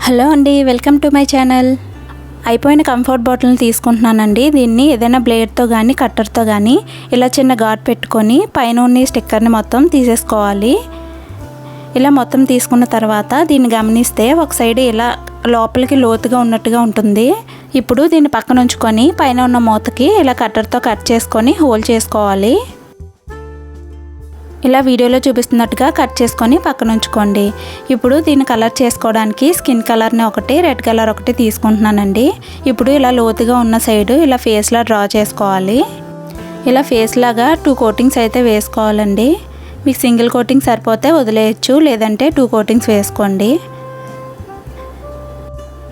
Hello అండి, welcome to my channel. అయిపోయిన comfort బాటిల్ని తీసుకుంటున్నానండి. దీన్ని ఏదైనా బ్లేడ్తో కానీ కట్టర్తో కానీ ఇలా చిన్న ఘాట్ పెట్టుకొని పైన ఉన్న స్టిక్కర్ని మొత్తం తీసేసుకోవాలి. ఇలా మొత్తం తీసుకున్న తర్వాత దీన్ని గమనిస్తే ఒక సైడ్ ఇలా లోపలికి లోతుగా ఉన్నట్టుగా ఉంటుంది. ఇప్పుడు దీన్ని పక్కన ఉంచుకొని పైన ఉన్న మూతకి ఇలా కట్టర్తో కట్ చేసుకొని హోల్ చేసుకోవాలి. ఇలా వీడియోలో చూపిస్తున్నట్టుగా కట్ చేసుకొని పక్కన ఉంచుకోండి. ఇప్పుడు దీన్ని కలర్ చేసుకోవడానికి స్కిన్ కలర్ని ఒకటి, రెడ్ కలర్ ఒకటి తీసుకుంటున్నానండి. ఇప్పుడు ఇలా లోతుగా ఉన్న సైడు ఇలా ఫేస్లా డ్రా చేసుకోవాలి. ఇలా ఫేస్ లాగా 2 కోటింగ్స్ అయితే వేసుకోవాలండి. మీకు సింగిల్ కోటింగ్ సరిపోతే వదిలేయచ్చు, లేదంటే 2 కోటింగ్స్ వేసుకోండి.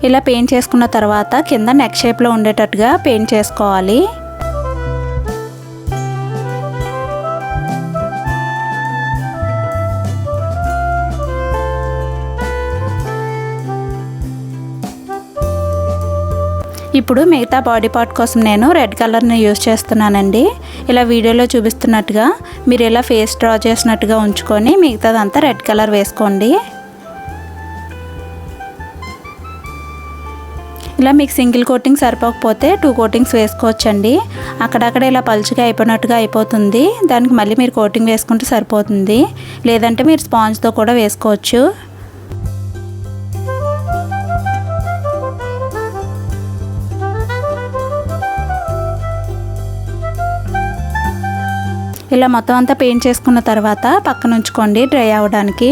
ఇలా పెయింట్ చేసుకున్న తర్వాత కింద నెక్ షేప్లో ఉండేటట్టుగా పెయింట్ చేసుకోవాలి. ఇప్పుడు మిగతా బాడీ పార్ట్ కోసం నేను రెడ్ కలర్ని యూజ్ చేస్తున్నానండి. ఇలా వీడియోలో చూపిస్తున్నట్టుగా మీరు ఇలా ఫేస్ డ్రా చేసినట్టుగా ఉంచుకొని మిగతాదంతా రెడ్ కలర్ వేసుకోండి. ఇలా మీకు సింగిల్ కోటింగ్ సరిపోకపోతే 2 కోటింగ్స్ వేసుకోవచ్చండి. అక్కడక్కడ ఇలా పలుచగా అయిపోయినట్టుగా అయిపోతుంది. దానికి మళ్ళీ మీరు కోటింగ్ వేసుకుంటే సరిపోతుంది, లేదంటే మీరు స్పాంజ్తో కూడా వేసుకోవచ్చు. ఇలా మొత్తం అంతా పెయింట్ చేసుకున్న తర్వాత పక్కన ఉంచుకోండి డ్రై అవ్వడానికి.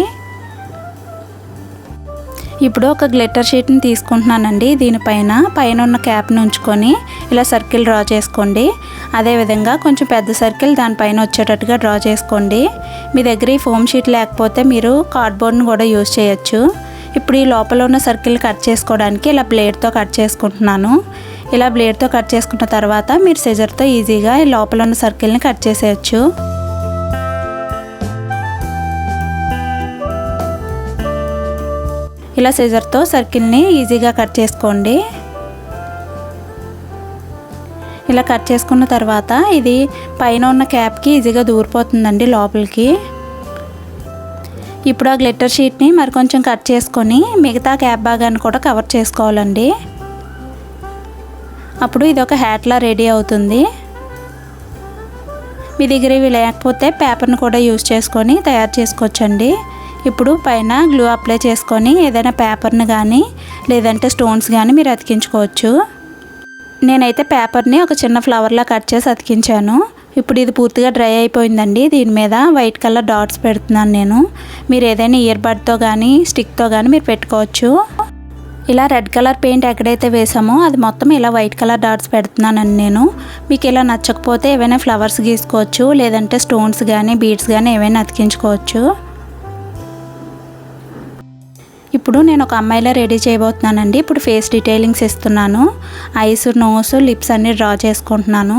ఇప్పుడు ఒక గ్లిట్టర్ షీట్ని తీసుకుంటున్నానండి. పైన ఉన్న క్యాప్ని ఉంచుకొని ఇలా సర్కిల్ డ్రా చేసుకోండి. అదేవిధంగా కొంచెం పెద్ద సర్కిల్ దానిపైన వచ్చేటట్టుగా డ్రా చేసుకోండి. మీ దగ్గర ఈ ఫోమ్ షీట్ లేకపోతే మీరు కార్డ్బోర్డ్ని కూడా యూజ్ చేయొచ్చు. ఇప్పుడు ఈ లోపల ఉన్న సర్కిల్ కట్ చేసుకోవడానికి ఇలా బ్లేడ్తో కట్ చేసుకుంటున్నాను. ఇలా బ్లేడ్తో కట్ చేసుకున్న తర్వాత మీరు సిజర్తో ఈజీగా ఈ లోపల ఉన్న సర్కిల్ని కట్ చేసేయచ్చు. ఇలా సిజర్తో సర్కిల్ని ఈజీగా కట్ చేసుకోండి. ఇలా కట్ చేసుకున్న తర్వాత ఇది పైన ఉన్న క్యాప్కి ఈజీగా దూరిపోతుందండి లోపలికి. ఇప్పుడు ఆ గ్లిట్టర్ షీట్ని మరి కొంచెం కట్ చేసుకొని మిగతా క్యాప్ భాగాన్ని కూడా కవర్ చేసుకోవాలండి. అప్పుడు ఇది ఒక హ్యాట్లా రెడీ అవుతుంది. మీ దగ్గర ఇవి లేకపోతే పేపర్ని కూడా యూజ్ చేసుకొని తయారు చేసుకోవచ్చండి. ఇప్పుడు పైన గ్లూ అప్లై చేసుకొని ఏదైనా పేపర్ని కానీ లేదంటే స్టోన్స్ కానీ మీరు అతికించుకోవచ్చు. నేనైతే పేపర్ని ఒక చిన్న ఫ్లవర్లా కట్ చేసి అతికించాను. ఇప్పుడు ఇది పూర్తిగా డ్రై అయిపోయిందండి. దీని మీద వైట్ కలర్ డాట్స్ పెడుతున్నాను నేను. మీరు ఏదైనా ఇయర్ బడ్తో కానీ స్టిక్తో కానీ మీరు పెట్టుకోవచ్చు. ఇలా రెడ్ కలర్ పెయింట్ ఎక్కడైతే వేసామో అది మొత్తం ఇలా వైట్ కలర్ డాట్స్ పెడుతున్నానండి నేను. మీకు ఇలా నచ్చకపోతే ఏవైనా ఫ్లవర్స్ గీసుకోవచ్చు, లేదంటే స్టోన్స్ కానీ బీడ్స్ కానీ ఏవైనా అతికించుకోవచ్చు. ఇప్పుడు నేను ఒక అమ్మాయిలా రెడీ చేయబోతున్నానండి. ఇప్పుడు ఫేస్ డీటెయిలింగ్స్ ఇస్తున్నాను. ఐస్, నోస్, లిప్స్ అన్నీ డ్రా చేసుకుంటున్నాను.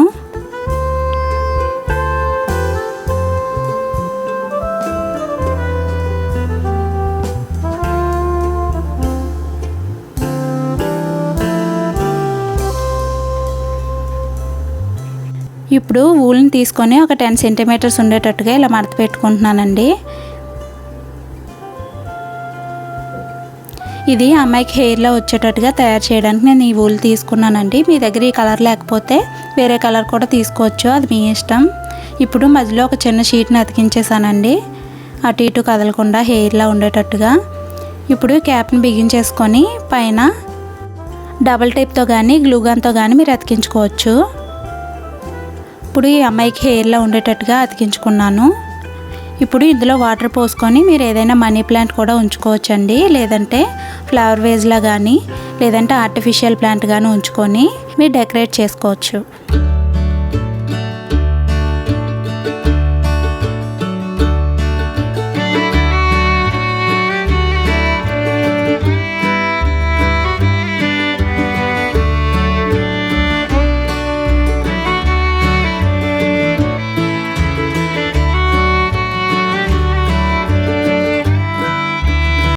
ఇప్పుడు వూల్ని తీసుకొని ఒక 10 సెంటీమీటర్స్ ఉండేటట్టుగా ఇలా మడత పెట్టుకుంటున్నానండి. ఇది అమ్మాయికి హెయిర్లో వచ్చేటట్టుగా తయారు చేయడానికి నేను ఈ వూల్ తీసుకున్నానండి. మీ దగ్గర ఈ కలర్ లేకపోతే వేరే కలర్ కూడా తీసుకోవచ్చు, అది మీ ఇష్టం. ఇప్పుడు మధ్యలో ఒక చిన్న షీట్ని అతికించేసానండి, అటు ఇటు కదలకుండా హెయిర్లా ఉండేటట్టుగా. ఇప్పుడు క్యాప్ని బిగించేసుకొని పైన డబల్ టేప్తో కానీ గ్లూగన్తో కానీ మీరు అతికించుకోవచ్చు. ఇప్పుడు ఈ అమ్మాయికి హెయిర్లో ఉండేటట్టుగా అతికించుకున్నాను. ఇప్పుడు ఇందులో వాటర్ పోసుకొని మీరు ఏదైనా మనీ ప్లాంట్ కూడా ఉంచుకోవచ్చండి, లేదంటే ఫ్లవర్ వేజ్లా కానీ లేదంటే ఆర్టిఫిషియల్ ప్లాంట్ కానీ ఉంచుకొని మీరు డెకరేట్ చేసుకోవచ్చు.